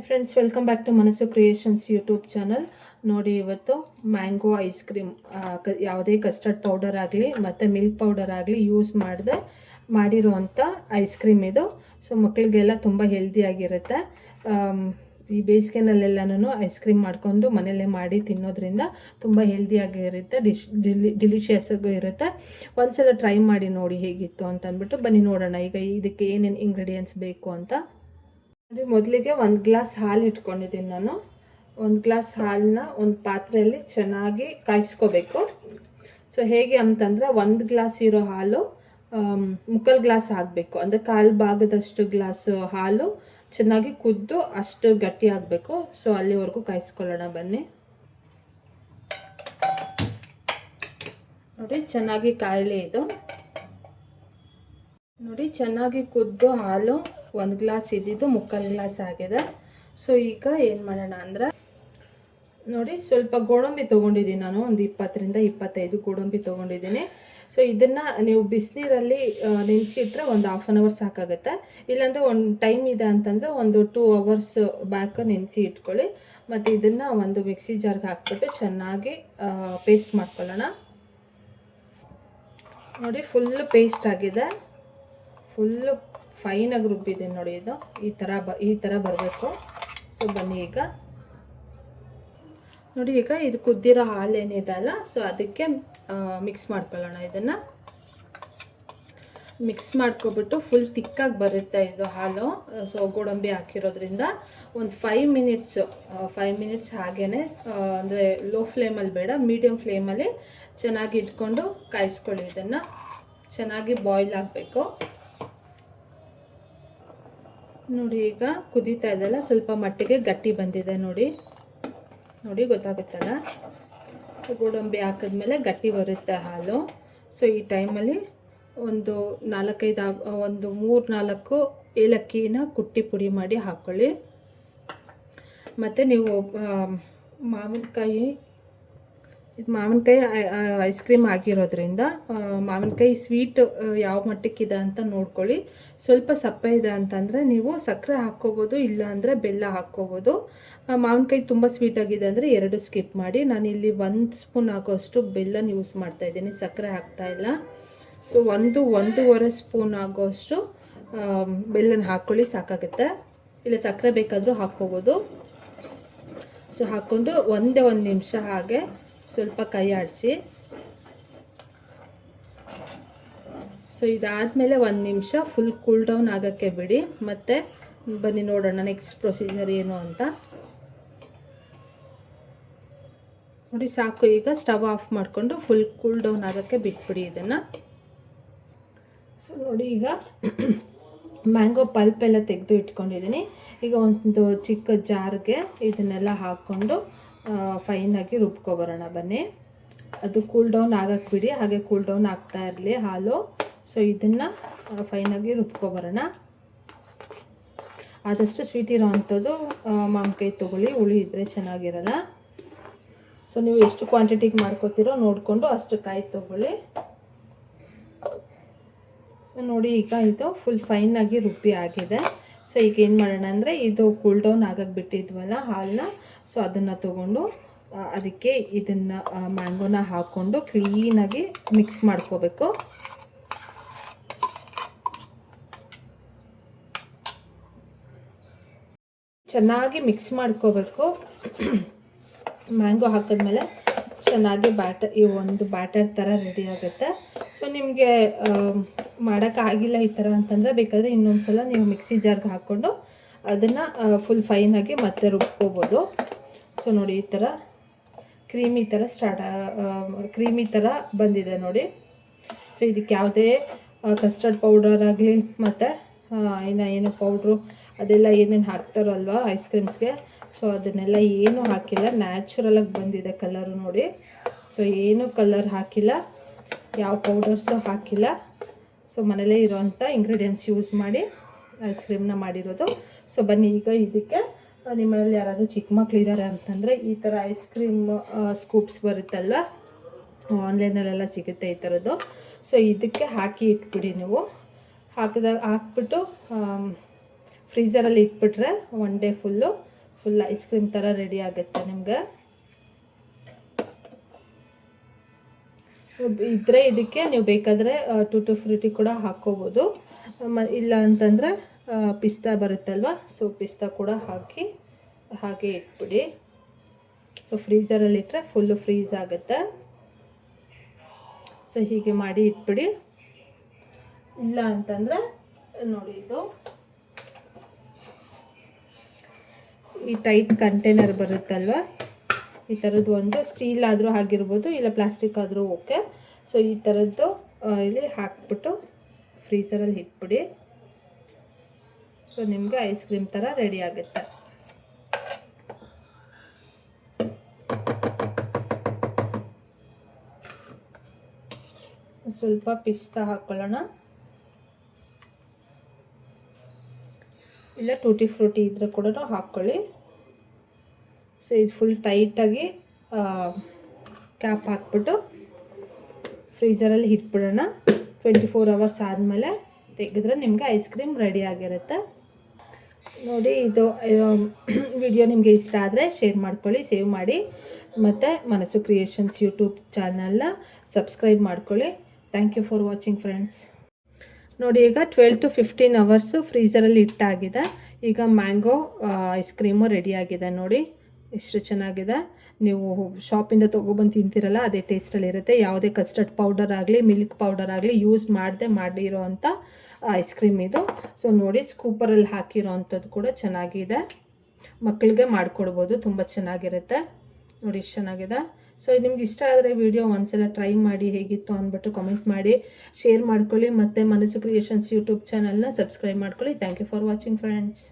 Friends, welcome back to ಮನಸ್ಸು creations YouTube channel. ನೋಡಿ, ಇವತ್ತು ಮ್ಯಾಂಗೋ ಐಸ್ ಕ್ರೀಮ್, ಯಾವುದೇ ಕಸ್ಟರ್ಡ್ ಪೌಡರ್ ಆಗಲಿ ಮತ್ತು ಮಿಲ್ಕ್ ಪೌಡರ್ ಆಗಲಿ ಯೂಸ್ ಮಾಡದೆ ಮಾಡಿರುವಂಥ ಐಸ್ ಕ್ರೀಮ್ ಇದು. ಸೊ ಮಕ್ಕಳಿಗೆಲ್ಲ ತುಂಬ ಹೆಲ್ದಿಯಾಗಿರುತ್ತೆ. ಈ ಬೇಸಿಗೆನಲ್ಲೆಲ್ಲನೂ ಐಸ್ ಕ್ರೀಮ್ ಮಾಡ್ಕೊಂಡು ಮನೆಯಲ್ಲೇ ಮಾಡಿ ತಿನ್ನೋದ್ರಿಂದ ತುಂಬ ಹೆಲ್ದಿಯಾಗಿರುತ್ತೆ, ಡಿಲಿಷಿಯಸ್ ಆಗೂ ಇರುತ್ತೆ. ಒಂದ್ಸಲ ಟ್ರೈ ಮಾಡಿ ನೋಡಿ ಹೇಗಿತ್ತು ಅಂತ ಅಂದ್ಬಿಟ್ಟು. ಬನ್ನಿ ನೋಡೋಣ ಈಗ ಇದಕ್ಕೆ ಏನೇನು ಇಂಗ್ರೀಡಿಯೆಂಟ್ಸ್ ಬೇಕು ಅಂತ. ಮೊದಲಿಗೆ ಒಂದು ಗ್ಲಾಸ್ ಹಾಲು ಇಟ್ಕೊಂಡಿದ್ದೀನಿ ನಾನು. ಒಂದು ಗ್ಲಾಸ್ ಹಾಲನ್ನ ಒಂದು ಪಾತ್ರೆಯಲ್ಲಿ ಚೆನ್ನಾಗಿ ಕಾಯಿಸ್ಕೋಬೇಕು. ಸೊ ಹೇಗೆ ಅಂತಂದರೆ, ಒಂದು ಗ್ಲಾಸ್ ಇರೋ ಹಾಲು ಮುಕ್ಕಾಲು ಗ್ಲಾಸ್ ಆಗಬೇಕು. ಅಂದರೆ ಕಾಲು ಭಾಗದಷ್ಟು ಗ್ಲಾಸು ಹಾಲು ಚೆನ್ನಾಗಿ ಕುದ್ದು ಅಷ್ಟು ಗಟ್ಟಿ ಆಗಬೇಕು. ಸೊ ಅಲ್ಲಿವರೆಗೂ ಕಾಯಿಸ್ಕೊಳ್ಳೋಣ ಬನ್ನಿ. ನೋಡಿ, ಚೆನ್ನಾಗಿ ಕಾಯಿಲೆ ಇದು. ನೋಡಿ, ಚೆನ್ನಾಗಿ ಕುದ್ದು ಹಾಲು ಒಂದು ಗ್ಲಾಸ್ ಇದ್ದಿದ್ದು ಮುಕ್ಕಾಲು ಗ್ಲಾಸ್ ಆಗಿದೆ. ಸೊ ಈಗ ಏನು ಮಾಡೋಣ ಅಂದರೆ, ನೋಡಿ ಸ್ವಲ್ಪ ಗೋಡಂಬಿ ತೊಗೊಂಡಿದ್ದೀನಿ ನಾನು. ಒಂದು 20ರಿಂದ 25 ಗೋಡಂಬಿ ತೊಗೊಂಡಿದ್ದೀನಿ. ಸೊ ಇದನ್ನು ನೀವು ಬಿಸಿನೀರಲ್ಲಿ ನೆನೆಸಿಟ್ರೆ ಒಂದು ½ ಅನ್ ಅವರ್ ಸಾಕಾಗುತ್ತೆ. ಇಲ್ಲಾಂದರೆ ಒಂದು ಟೈಮ್ ಇದೆ ಅಂತಂದರೆ ಒಂದು 2 ಅವರ್ಸ್ ಬ್ಯಾಕ್ ನೆನೆಸಿ ಇಟ್ಕೊಳ್ಳಿ. ಮತ್ತು ಇದನ್ನು ಒಂದು ಮಿಕ್ಸಿ ಜಾರ್ಗೆ ಹಾಕ್ಬಿಟ್ಟು ಚೆನ್ನಾಗಿ ಪೇಸ್ಟ್ ಮಾಡ್ಕೊಳ್ಳೋಣ. ನೋಡಿ, ಫುಲ್ ಪೇಸ್ಟ್ ಆಗಿದೆ, ಫುಲ್ಲು ಫೈನಾಗಿ ರುಬ್ಬಿದೆ ನೋಡಿ. ಇದು ಈ ಥರ ಬರಬೇಕು. ಸೊ ಬನ್ನಿ ಈಗ ನೋಡಿ, ಈಗ ಇದು ಕುದ್ದಿರೋ ಹಾಲು ಏನಿದೆ ಅಲ್ಲ, ಸೊ ಅದಕ್ಕೆ ಮಿಕ್ಸ್ ಮಾಡ್ಕೊಳ್ಳೋಣ. ಇದನ್ನು ಮಿಕ್ಸ್ ಮಾಡ್ಕೊಬಿಟ್ಟು ಫುಲ್ ತಿಕ್ಕಾಗಿ ಬರುತ್ತೆ ಇದು ಹಾಲು. ಸೊ ಗೋಡಂಬಿ ಹಾಕಿರೋದ್ರಿಂದ ಒಂದು 5 ಮಿನಿಟ್ಸ್ ಹಾಗೇ, ಅಂದರೆ ಲೋ ಫ್ಲೇಮಲ್ಲಿ ಬೇಡ, ಮೀಡಿಯಮ್ ಫ್ಲೇಮಲ್ಲಿ ಚೆನ್ನಾಗಿ ಇಟ್ಕೊಂಡು ಕಾಯಿಸ್ಕೊಳ್ಳಿ. ಇದನ್ನು ಚೆನ್ನಾಗಿ ಬಾಯ್ಲ್ ಆಗಬೇಕು. ನೋಡಿ, ಈಗ ಕುದೀತಾ ಇದೆಲ್ಲ, ಸ್ವಲ್ಪ ಮಟ್ಟಿಗೆ ಗಟ್ಟಿ ಬಂದಿದೆ ನೋಡಿ. ಗೊತ್ತಾಗುತ್ತಲ್ಲ. ಸೊ ಗೋಡಂಬಿ ಹಾಕಿದ್ಮೇಲೆ ಗಟ್ಟಿ ಬರುತ್ತೆ ಹಾಲು. ಸೊ ಈ ಟೈಮಲ್ಲಿ ಒಂದು 3-4 ಏಲಕ್ಕಿನ ಕುಟ್ಟಿ ಪುಡಿ ಮಾಡಿ ಹಾಕ್ಕೊಳ್ಳಿ. ಮತ್ತು ನೀವು ಮಾವಿನಕಾಯಿ ಐಸ್ ಕ್ರೀಮ್ ಆಗಿರೋದ್ರಿಂದ ಮಾವಿನಕಾಯಿ ಸ್ವೀಟ್ ಯಾವ ಮಟ್ಟಕ್ಕಿದೆ ಅಂತ ನೋಡ್ಕೊಳ್ಳಿ. ಸ್ವಲ್ಪ ಸಪ್ಪೆ ಇದೆ ಅಂತಂದರೆ ನೀವು ಸಕ್ಕರೆ ಹಾಕ್ಕೋಬೋದು, ಇಲ್ಲ ಬೆಲ್ಲ ಹಾಕ್ಕೋಬೋದು. ಮಾವಿನಕಾಯಿ ತುಂಬ ಸ್ವೀಟಾಗಿದೆ ಅಂದರೆ 2 ಸ್ಕಿಪ್ ಮಾಡಿ. ನಾನಿಲ್ಲಿ 1 ಸ್ಪೂನ್ ಆಗೋಷ್ಟು ಬೆಲ್ಲನ ಯೂಸ್ ಮಾಡ್ತಾಯಿದ್ದೀನಿ, ಸಕ್ಕರೆ ಹಾಕ್ತಾಯಿಲ್ಲ. ಸೊ 1-1.5 ಸ್ಪೂನ್ ಆಗೋಷ್ಟು ಬೆಲ್ಲನ ಹಾಕ್ಕೊಳ್ಳಿ, ಸಾಕಾಗುತ್ತೆ. ಇಲ್ಲ ಸಕ್ಕರೆ ಬೇಕಾದರೂ ಹಾಕ್ಕೋಬೋದು. ಸೊ ಹಾಕ್ಕೊಂಡು ಒಂದೇ 1 ನಿಮಿಷ ಹಾಗೆ ಸ್ವಲ್ಪ ಕೈ ಆಡಿಸಿ. ಸೊ ಇದಾದಮೇಲೆ 1 ನಿಮಿಷ ಫುಲ್ ಕೂಲ್ ಡೌನ್ ಆಗೋಕ್ಕೆ ಬಿಡಿ. ಮತ್ತು ಬನ್ನಿ ನೋಡೋಣ ನೆಕ್ಸ್ಟ್ ಪ್ರೊಸೀಜರ್ ಏನು ಅಂತ. ನೋಡಿ, ಸಾಕು. ಈಗ ಸ್ಟವ್ ಆಫ್ ಮಾಡಿಕೊಂಡು ಫುಲ್ ಕೂಲ್ ಡೌನ್ ಆಗೋಕ್ಕೆ ಬಿಟ್ಬಿಡಿ ಇದನ್ನು. ಸೊ ನೋಡಿ, ಈಗ ಮ್ಯಾಂಗೋ ಪಲ್ಪ್ ಎಲ್ಲ ತೆಗೆದು ಇಟ್ಕೊಂಡಿದ್ದೀನಿ. ಈಗ ಒಂದು ಚಿಕ್ಕ ಜಾರ್ಗೆ ಇದನ್ನೆಲ್ಲ ಹಾಕ್ಕೊಂಡು ಫೈನಾಗಿ ರುಬ್ಕೊಬರೋಣ ಬನ್ನಿ. ಅದು ಕೂಲ್ ಡೌನ್ ಆಗೋಕ್ಕೆ ಬಿಡಿ, ಹಾಗೆ ಕೂಲ್ ಡೌನ್ ಆಗ್ತಾ ಇರಲಿ ಹಾಲು. ಸೊ ಇದನ್ನು ಫೈನಾಗಿ ರುಬ್ಕೊಬರೋಣ. ಆದಷ್ಟು ಸ್ವೀಟ್ ಇರೋ ಅಂಥದ್ದು ಮಾವಿನಕಾಯಿ ತೊಗೊಳ್ಳಿ, ಹುಳಿ ಇದ್ದರೆ ಚೆನ್ನಾಗಿರಲ್ಲ. ಸೊ ನೀವು ಎಷ್ಟು ಕ್ವಾಂಟಿಟಿಗೆ ಮಾಡ್ಕೋತೀರೋ ನೋಡಿಕೊಂಡು ಅಷ್ಟು ಕಾಯಿ ತೊಗೊಳ್ಳಿ. ಸೊ ನೋಡಿ, ಈಗ ಇದು ಫುಲ್ ಫೈನಾಗಿ ರುಬ್ಬಿ ಆಗಿದೆ. ಸೊ ಈಗ ಏನು ಮಾಡೋಣ ಅಂದರೆ, ಇದು ಕೂಲ್ ಡೌನ್ ಆಗೋಕ್ಕೆ ಬಿಟ್ಟಿದ್ವಲ್ಲ ಹಾಲನ್ನ, ಸೊ ಅದನ್ನು ತೊಗೊಂಡು ಅದಕ್ಕೆ ಇದನ್ನು ಮ್ಯಾಂಗೋನ ಹಾಕ್ಕೊಂಡು ಕ್ಲೀನಾಗಿ ಮಿಕ್ಸ್ ಮಾಡ್ಕೋಬೇಕು. ಚೆನ್ನಾಗಿ ಮಿಕ್ಸ್ ಮಾಡ್ಕೋಬೇಕು. ಮ್ಯಾಂಗೋ ಹಾಕಿದ್ಮೇಲೆ ಚೆನ್ನಾಗಿ ಈ ಒಂದು ಬ್ಯಾಟರ್ ಥರ ರೆಡಿ ಆಗುತ್ತೆ. ಸೊ ನಿಮಗೆ ಮಾಡೋಕ್ಕಾಗಿಲ್ಲ ಈ ಥರ ಅಂತಂದರೆ ಬೇಕಾದರೆ ಇನ್ನೊಂದು ಸಲ ನೀವು ಮಿಕ್ಸಿ ಜಾರ್ಗೆ ಹಾಕ್ಕೊಂಡು ಅದನ್ನು ಫುಲ್ ಫೈನಾಗಿ ಮತ್ತೆ ರುಬ್ಕೋಬೋದು. ಸೊ ನೋಡಿ, ಈ ಥರ ಕ್ರೀಮಿ ಥರ ಬಂದಿದೆ ನೋಡಿ. ಸೊ ಇದಕ್ಕೆ ಯಾವುದೇ ಕಸ್ಟರ್ಡ್ ಪೌಡರ್ ಆಗಲಿ ಮತ್ತು ಏನು ಪೌಡ್ರು ಅದೆಲ್ಲ ಏನೇನು ಹಾಕ್ತಾರಲ್ವ ಐಸ್ ಕ್ರೀಮ್ಸ್ಗೆ, ಸೊ ಅದನ್ನೆಲ್ಲ ಏನೂ ಹಾಕಿಲ್ಲ. ನ್ಯಾಚುರಲಾಗಿ ಬಂದಿದೆ ಕಲರು ನೋಡಿ. ಸೊ ಏನೂ ಕಲರ್ ಹಾಕಿಲ್ಲ, ಯಾವ ಪೌಡರ್ಸು ಹಾಕಿಲ್ಲ. ಸೊ ಮನೇಲೇ ಇರೋವಂಥ ಇಂಗ್ರೀಡಿಯೆಂಟ್ಸ್ ಯೂಸ್ ಮಾಡಿ ಐಸ್ ಕ್ರೀಮ್ನ ಮಾಡಿರೋದು. ಸೊ ಬನ್ನಿ ಈಗ ಇದಕ್ಕೆ, ನಿಮ್ಮಲ್ಲಿ ಯಾರಾದರೂ ಚಿಕ್ಕ ಮಕ್ಕಳಿದ್ದಾರೆ ಅಂತಂದರೆ ಈ ಥರ ಐಸ್ ಕ್ರೀಮ್ ಸ್ಕೂಪ್ಸ್ ಬರುತ್ತಲ್ವ, ಆನ್ಲೈನಲ್ಲೆಲ್ಲ ಸಿಗುತ್ತೆ ಈ ಥರದ್ದು. ಸೊ ಇದಕ್ಕೆ ಹಾಕಿ ಇಟ್ಬಿಡಿ ನೀವು. ಹಾಕ್ಬಿಟ್ಟು ಫ್ರೀಝರಲ್ಲಿ ಇಟ್ಬಿಟ್ರೆ 1 ಡೇ ಫುಲ್ ಐಸ್ ಕ್ರೀಮ್ ಥರ ರೆಡಿ ಆಗುತ್ತೆ ನಿಮ್ಗೆ. ಇದ್ರೆ ಇದಕ್ಕೆ ನೀವು ಬೇಕಾದರೆ ಟೂಟಿ ಫ್ರೂಟಿ ಕೂಡ ಹಾಕ್ಕೋಬೋದು, ಇಲ್ಲ ಅಂತಂದರೆ ಪಿಸ್ತಾ ಬರುತ್ತಲ್ವ, ಸೊ ಪಿಸ್ತಾ ಕೂಡ ಹಾಕಿ ಹಾಗೆ ಇಟ್ಬಿಡಿ. ಸೊ ಫ್ರೀಝರಲ್ಲಿ ಇಟ್ಟರೆ ಫುಲ್ಲು ಫ್ರೀಝ್ ಆಗುತ್ತೆ. ಸೊ ಹೀಗೆ ಮಾಡಿ ಇಟ್ಬಿಡಿ. ಇಲ್ಲ ಅಂತಂದರೆ ನೋಡಿ, ಇದು ಈ ಟೈಟ್ ಕಂಟೈನರ್ ಬರುತ್ತಲ್ವ, ಈ ಥರದ್ದು ಒಂದು ಸ್ಟೀಲ್ ಆದರೂ ಆಗಿರ್ಬೋದು, ಇಲ್ಲ ಪ್ಲಾಸ್ಟಿಕ್ ಆದರೂ ಓಕೆ. ಸೊ ಈ ಥರದ್ದು ಇಲ್ಲಿ ಹಾಕ್ಬಿಟ್ಟು ಫ್ರೀಝರಲ್ಲಿ ಇಟ್ಬಿಡಿ. ಸೊ ನಿಮಗೆ ಐಸ್ ಕ್ರೀಮ್ ಥರ ರೆಡಿ ಆಗುತ್ತೆ. ಸ್ವಲ್ಪ ಪಿಸ್ತಾ ಹಾಕ್ಕೊಳ್ಳೋಣ, ಇಲ್ಲ ಟೂಟಿ ಫ್ರೂಟಿ ಇದ್ರೆ ಕೂಡ ಹಾಕ್ಕೊಳ್ಳಿ. ಸೊ ಇದು ಫುಲ್ ಟೈಟಾಗಿ ಕ್ಯಾಪ್ ಹಾಕ್ಬಿಟ್ಟು ಫ್ರೀಝರಲ್ಲಿ ಇಟ್ಬಿಡೋಣ. 24 ಅವರ್ಸ್ ಆದಮೇಲೆ ತೆಗೆದ್ರೆ ನಿಮಗೆ ಐಸ್ ಕ್ರೀಮ್ ರೆಡಿ ಆಗಿರುತ್ತೆ. ನೋಡಿ, ಇದು ವಿಡಿಯೋ ನಿಮಗೆ ಇಷ್ಟ ಆದರೆ ಶೇರ್ ಮಾಡ್ಕೊಳ್ಳಿ, ಸೇವ್ ಮಾಡಿ, ಮತ್ತು ಮನಸ್ಸು ಕ್ರಿಯೇಷನ್ಸ್ ಯೂಟ್ಯೂಬ್ ಚಾನಲ್ನ ಸಬ್ಸ್ಕ್ರೈಬ್ ಮಾಡ್ಕೊಳ್ಳಿ. Thank you for watching friends. ನೋಡಿ, ಈಗ 12 to 15 ಅವರ್ಸು ಫ್ರೀಝರಲ್ಲಿ ಇಟ್ಟಾಗಿದೆ. ಈಗ ಮ್ಯಾಂಗೋ ಐಸ್ ಕ್ರೀಮು ರೆಡಿಯಾಗಿದೆ. ನೋಡಿ ಎಷ್ಟು ಚೆನ್ನಾಗಿದೆ. ನೀವು ಶಾಪಿಂದ ತೊಗೊಬಂದು ತಿಂತೀರಲ್ಲ, ಅದೇ ಟೇಸ್ಟಲ್ಲಿರುತ್ತೆ. ಯಾವುದೇ ಕಸ್ಟರ್ಡ್ ಪೌಡರ್ ಆಗಲಿ ಮಿಲ್ಕ್ ಪೌಡರ್ ಆಗಲಿ ಯೂಸ್ ಮಾಡಿರೋ ಅಂಥ ಐಸ್ ಕ್ರೀಮ್ ಇದು. ಸೊ ನೋಡಿ, ಸ್ಕೂಪರಲ್ಲಿ ಹಾಕಿರೋ ಅಂಥದ್ದು ಕೂಡ ಚೆನ್ನಾಗಿದೆ. ಮಕ್ಕಳಿಗೆ ಮಾಡಿಕೊಡ್ಬೋದು, ತುಂಬ ಚೆನ್ನಾಗಿರುತ್ತೆ. ನೋಡಿ ಎಷ್ಟು ಚೆನ್ನಾಗಿದೆ. ಸೊ ನಿಮ್ಗೆ ಇಷ್ಟ ಆದರೆ ವಿಡಿಯೋ ಒಂದ್ಸಲ ಟ್ರೈ ಮಾಡಿ, ಹೇಗಿತ್ತು ಅಂದ್ಬಿಟ್ಟು ಕಾಮೆಂಟ್ ಮಾಡಿ, ಶೇರ್ ಮಾಡ್ಕೊಳ್ಳಿ, ಮತ್ತು ಮನಸ್ಸು ಕ್ರಿಯೇಷನ್ಸ್ ಯೂಟ್ಯೂಬ್ ಚಾನಲ್ನ ಸಬ್ಸ್ಕ್ರೈಬ್ ಮಾಡ್ಕೊಳ್ಳಿ. Thank you for watching friends.